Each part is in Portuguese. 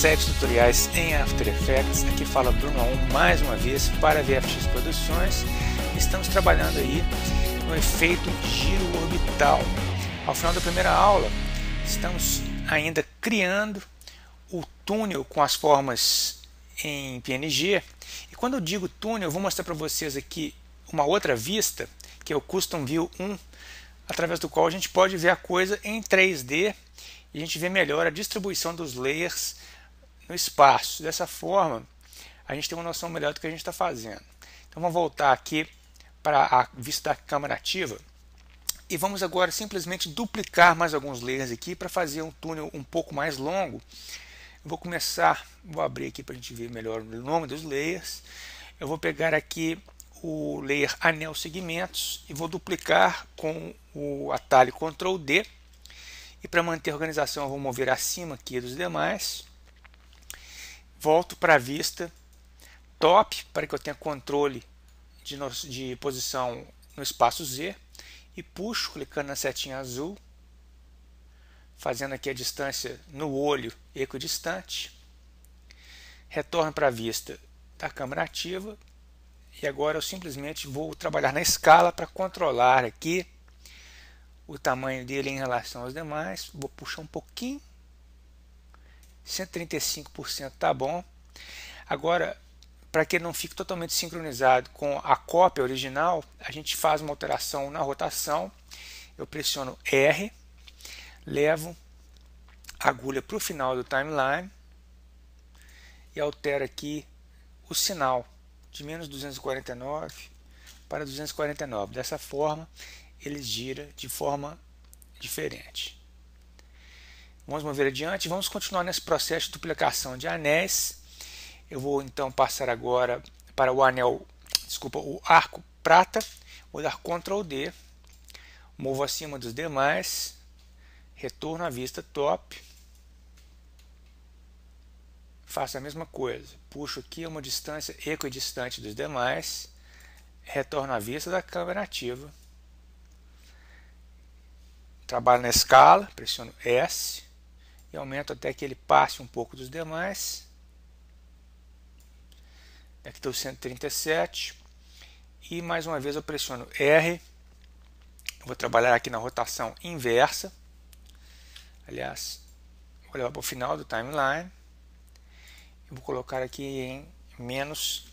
série de tutoriais em After Effects. Aqui fala Bruno A1 mais uma vez para a VFX Produções. Estamos trabalhando aí no efeito giro orbital. Ao final da primeira aula, estamos ainda criando o túnel com as formas em PNG. E quando eu digo túnel, eu vou mostrar para vocês aqui uma outra vista, que é o Custom View 1, através do qual a gente pode ver a coisa em 3D e a gente vê melhor a distribuição dos layers no espaço. Dessa forma, a gente tem uma noção melhor do que a gente está fazendo. Então vamos voltar aqui para a vista da câmera ativa e vamos agora simplesmente duplicar mais alguns layers aqui para fazer um túnel um pouco mais longo. Eu vou abrir aqui para a gente ver melhor o nome dos layers. Eu vou pegar aqui o layer anel segmentos e vou duplicar com o atalho Ctrl D. E para manter a organização eu vou mover acima aqui dos demais. Volto para a vista top para que eu tenha controle de posição no espaço Z. E puxo clicando na setinha azul, fazendo aqui a distância no olho equidistante. Retorno para a vista da câmera ativa. E agora eu simplesmente vou trabalhar na escala para controlar aqui o tamanho dele em relação aos demais. Vou puxar um pouquinho, 135% tá bom. Agora, para que não fique totalmente sincronizado com a cópia original, a gente faz uma alteração na rotação. Eu pressiono R, levo a agulha para o final do timeline e altero aqui o sinal de menos 249 para 249. Dessa forma, ele gira de forma diferente. Vamos mover adiante, vamos continuar nesse processo de duplicação de anéis. Eu vou então passar agora para o o arco prata. Vou dar Ctrl D, movo acima dos demais, retorno à vista top. Faço a mesma coisa, puxo aqui uma distância equidistante dos demais, retorno à vista da câmera ativa. Trabalho na escala, pressiono S e aumento até que ele passe um pouco dos demais. Aqui estou 137 e mais uma vez eu pressiono R. Vou trabalhar aqui na rotação inversa. Aliás, vou levar para o final do timeline. Eu vou colocar aqui em menos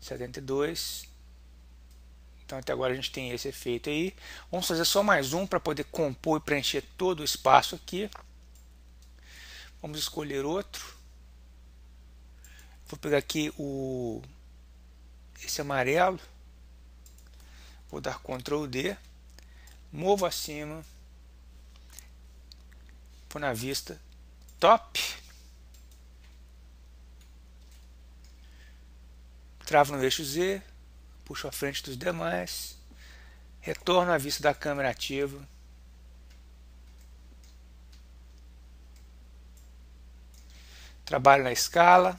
72. Então até agora a gente tem esse efeito aí. Vamos fazer só mais um para poder compor e preencher todo o espaço aqui. Vamos escolher outro. Vou pegar aqui esse amarelo. Vou dar Ctrl D. Movo acima. Vou na vista top. Travo no eixo Z. Puxo à frente dos demais, retorno à vista da câmera ativa, trabalho na escala,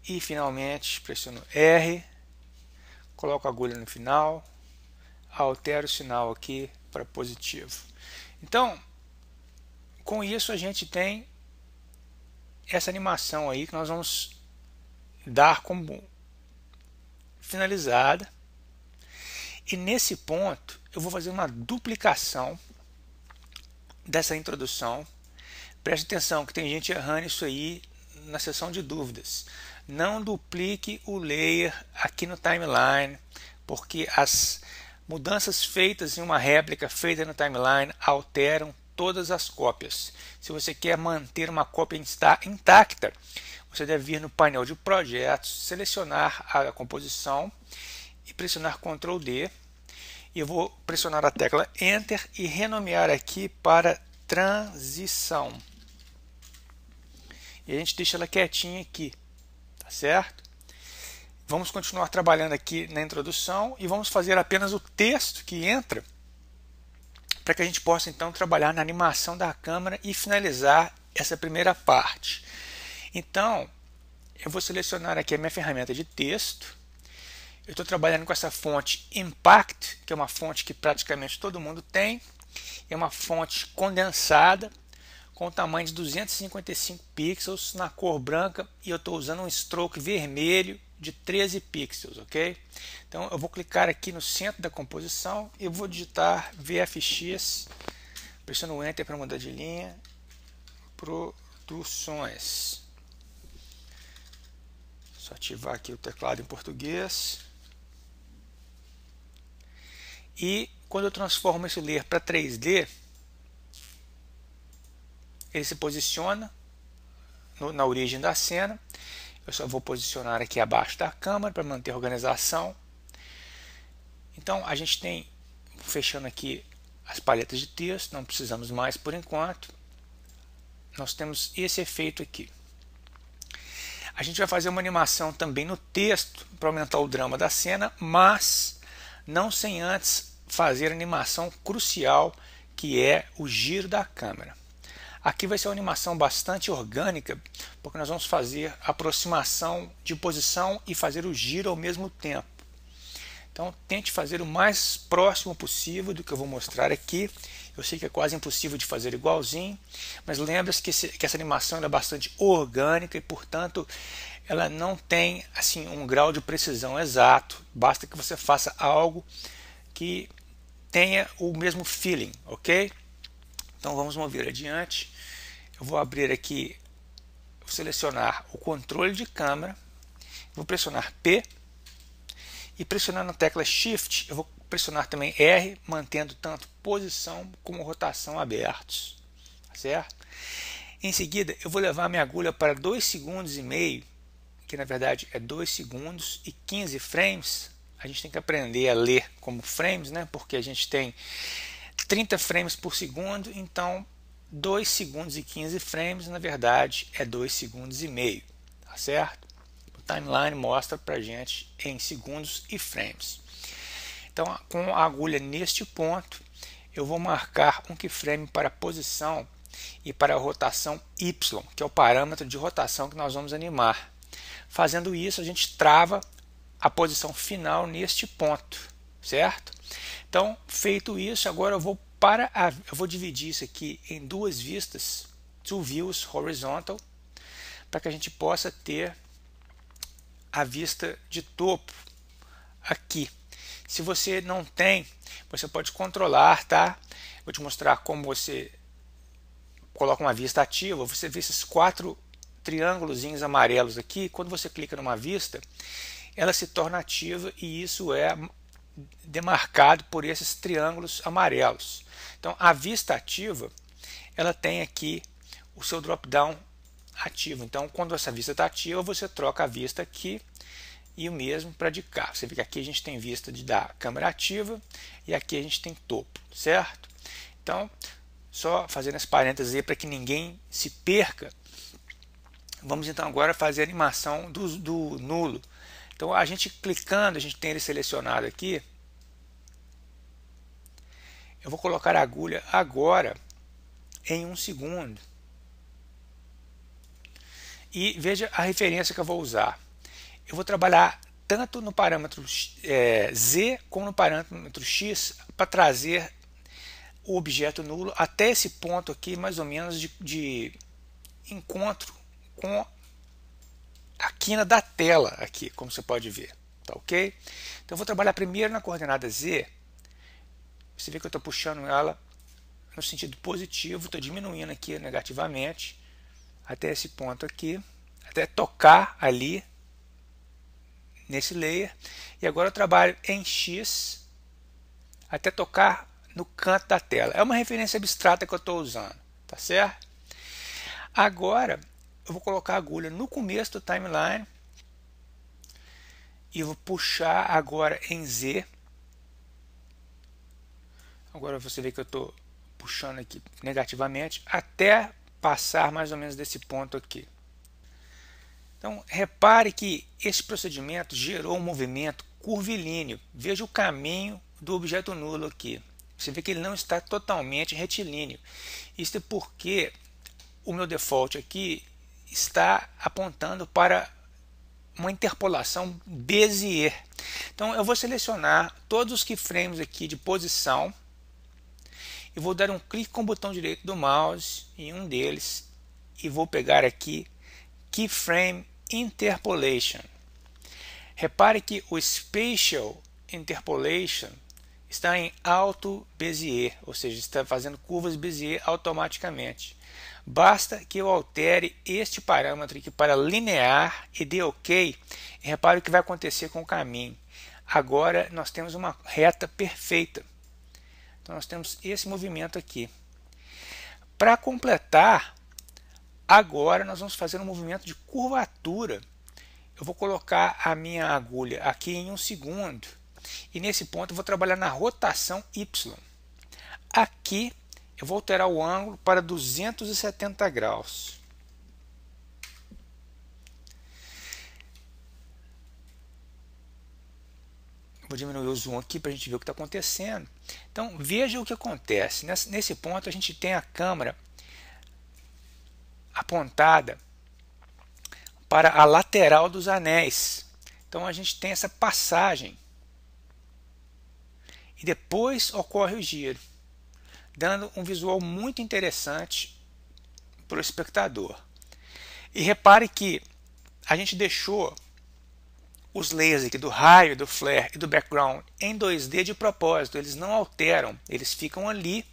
e finalmente pressiono R, coloco a agulha no final, altero o sinal aqui para positivo. Então, com isso a gente tem essa animação aí que nós vamos dar como finalizada. E nesse ponto eu vou fazer uma duplicação dessa introdução. Preste atenção que tem gente errando isso aí na seção de dúvidas. Não duplique o layer aqui no timeline, porque as mudanças feitas em uma réplica feita no timeline alteram todas as cópias. Se você quer manter uma cópia intacta, você deve vir no painel de projetos, selecionar a composição e pressionar Ctrl D. E eu vou pressionar a tecla Enter e renomear aqui para transição. E a gente deixa ela quietinha aqui, tá certo? Vamos continuar trabalhando aqui na introdução e vamos fazer apenas o texto que entra, para que a gente possa então trabalhar na animação da câmera e finalizar essa primeira parte. Então, eu vou selecionar aqui a minha ferramenta de texto Eu estou trabalhando com essa fonte Impact, que é uma fonte que praticamente todo mundo tem. É uma fonte condensada com tamanho de 255 pixels na cor branca e eu estou usando um stroke vermelho de 13 pixels, ok? Então eu vou clicar aqui no centro da composição e eu vou digitar VFX, pressiono o Enter para mudar de linha, Produções. Só ativar aqui o teclado em português. E quando eu transformo esse layer para 3D, ele se posiciona na origem da cena. Eu só vou posicionar aqui abaixo da câmera para manter a organização. Então a gente tem, fechando aqui as paletas de texto, não precisamos mais por enquanto. Nós temos esse efeito aqui. A gente vai fazer uma animação também no texto para aumentar o drama da cena, mas não sem antes fazer a animação crucial, que é o giro da câmera. Aqui vai ser uma animação bastante orgânica, porque nós vamos fazer a aproximação de posição e fazer o giro ao mesmo tempo. Então tente fazer o mais próximo possível do que eu vou mostrar aqui. Eu sei que é quase impossível de fazer igualzinho, mas lembre-se que essa animação é bastante orgânica e, portanto, ela não tem assim um grau de precisão exato. Basta que você faça algo que tenha o mesmo feeling, ok? Então vamos mover adiante. Eu vou abrir aqui, vou selecionar o controle de câmera, vou pressionar P e pressionando a tecla Shift, eu vou pressionar também R, mantendo tanto posição como rotação abertos, certo? Em seguida eu vou levar minha agulha para 2,5 segundos, que na verdade é 2 segundos e 15 frames. A gente tem que aprender a ler como frames, né? Porque a gente tem 30 frames por segundo, então 2 segundos e 15 frames, na verdade, é 2,5 segundos, tá certo? O timeline mostra pra gente em segundos e frames. Então, com a agulha neste ponto, eu vou marcar um keyframe para a posição e para a rotação Y, que é o parâmetro de rotação que nós vamos animar. Fazendo isso, a gente trava a posição final neste ponto, certo? Então, feito isso, agora eu vou dividir isso aqui em duas vistas, two views horizontal, para que a gente possa ter a vista de topo aqui. Se você não tem, você pode controlar, tá? Vou te mostrar como você coloca uma vista ativa. Você vê esses 4 triângulos amarelos aqui. Quando você clica numa vista, ela se torna ativa e isso é demarcado por esses triângulos amarelos. Então a vista ativa, ela tem aqui o seu drop down ativo. Então quando essa vista está ativa, você troca a vista aqui e o mesmo para de cá. Você vê que aqui a gente tem vista da câmera ativa e aqui a gente tem topo, certo? Então só fazendo as parênteses aí para que ninguém se perca, vamos então agora fazer a animação do nulo. Então a gente clicando, a gente tem ele selecionado aqui. Eu vou colocar a agulha agora em 1 segundo. E veja a referência que eu vou usar. Eu vou trabalhar tanto no parâmetro Z como no parâmetro X para trazer o objeto nulo até esse ponto aqui, mais ou menos de encontro com a quina da tela aqui, como você pode ver, tá ok? Então eu vou trabalhar primeiro na coordenada Z. Você vê que eu estou puxando ela no sentido positivo, estou diminuindo aqui negativamente até esse ponto aqui, até tocar ali nesse layer. E agora eu trabalho em X até tocar no canto da tela. É uma referência abstrata que eu estou usando, tá certo? Agora eu vou colocar a agulha no começo do timeline e vou puxar agora em Z. Agora você vê que eu estou puxando aqui negativamente até passar mais ou menos desse ponto aqui. Então repare que esse procedimento gerou um movimento curvilíneo. Veja o caminho do objeto nulo aqui. Você vê que ele não está totalmente retilíneo. Isso é porque o meu default aqui está apontando para uma interpolação Bezier. Então eu vou selecionar todos os keyframes aqui de posição e vou dar um clique com o botão direito do mouse em um deles e vou pegar aqui Keyframe Interpolation. Repare que o Spatial Interpolation está em Auto Bezier, ou seja, está fazendo curvas Bezier automaticamente. Basta que eu altere este parâmetro aqui para linear e dê OK. E repare o que vai acontecer com o caminho. Agora nós temos uma reta perfeita. Então nós temos esse movimento aqui. Para completar, agora nós vamos fazer um movimento de curvatura. Eu vou colocar a minha agulha aqui em 1 segundo. E nesse ponto eu vou trabalhar na rotação Y. Aqui eu vou alterar o ângulo para 270 graus. Vou diminuir o zoom aqui para a gente ver o que está acontecendo. Então veja o que acontece. Nesse ponto a gente tem a câmera apontada para a lateral dos anéis. Então a gente tem essa passagem. E depois ocorre o giro, dando um visual muito interessante para o espectador. E repare que a gente deixou os layers aqui do raio, do flare e do background em 2D de propósito. Eles não alteram, eles ficam ali,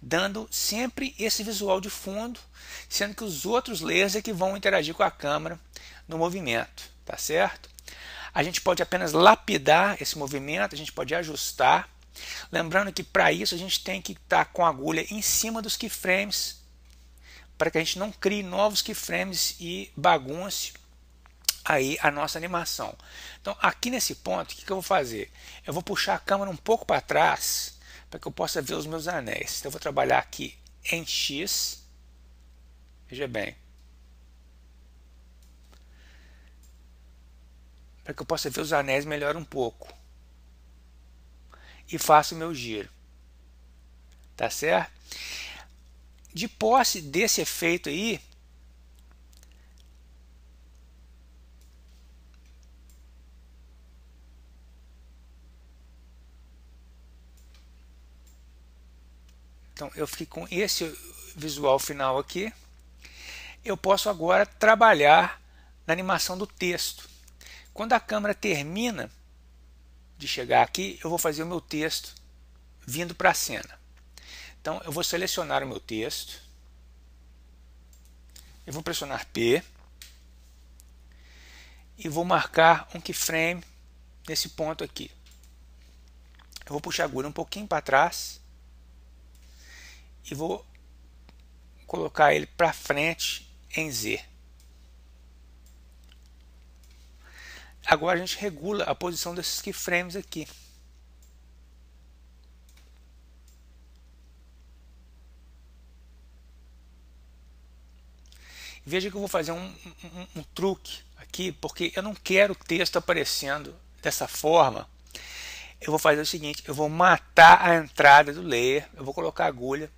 dando sempre esse visual de fundo, sendo que os outros layers é que vão interagir com a câmera no movimento, tá certo? A gente pode apenas lapidar esse movimento, a gente pode ajustar. Lembrando que para isso a gente tem que estar com a agulha em cima dos keyframes, para que a gente não crie novos keyframes e bagunce aí a nossa animação. Então aqui nesse ponto, o que eu vou fazer? Eu vou puxar a câmera um pouco para trás, para que eu possa ver os meus anéis. Então eu vou trabalhar aqui em X, veja bem, para que eu possa ver os anéis melhor um pouco. E faço o meu giro. Tá certo? De posse desse efeito aí, então eu fiquei com esse visual final aqui. Eu posso agora trabalhar na animação do texto. Quando a câmera termina de chegar aqui, eu vou fazer o meu texto vindo para a cena. Então eu vou selecionar o meu texto, eu vou pressionar P e vou marcar um keyframe nesse ponto aqui. Eu vou puxar a agulha um pouquinho para trás e vou colocar ele para frente em Z. Agora a gente regula a posição desses keyframes aqui. Veja que eu vou fazer um truque aqui, porque eu não quero o texto aparecendo dessa forma. Eu vou fazer o seguinte, eu vou matar a entrada do layer, eu vou colocar a agulha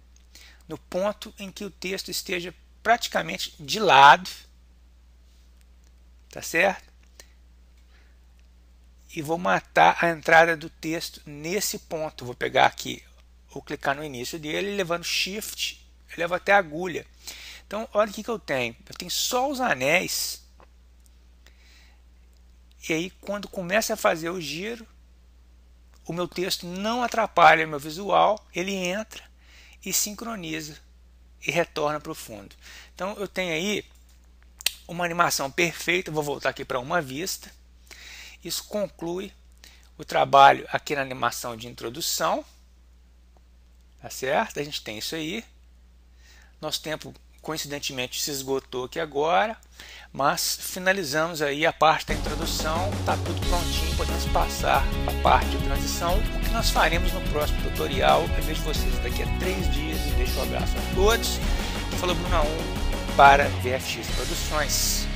no ponto em que o texto esteja praticamente de lado, tá certo? E vou matar a entrada do texto nesse ponto. Vou pegar aqui, vou clicar no início dele, levando Shift, eu levo até a agulha. Então, olha o que eu tenho. Eu tenho só os anéis. E aí, quando começa a fazer o giro, o meu texto não atrapalha o meu visual, ele entra e sincroniza e retorna para o fundo. Então, eu tenho aí uma animação perfeita. Vou voltar aqui para uma vista. Isso conclui o trabalho aqui na animação de introdução. Tá certo? A gente tem isso aí. Nosso tempo, coincidentemente, se esgotou aqui agora, mas finalizamos aí a parte da introdução. Está tudo prontinho, podemos passar para a parte de transição. O que nós faremos no próximo tutorial. Eu vejo vocês daqui a 3 dias e deixo um abraço a todos. Falou Bruno A1 para VFX Produções.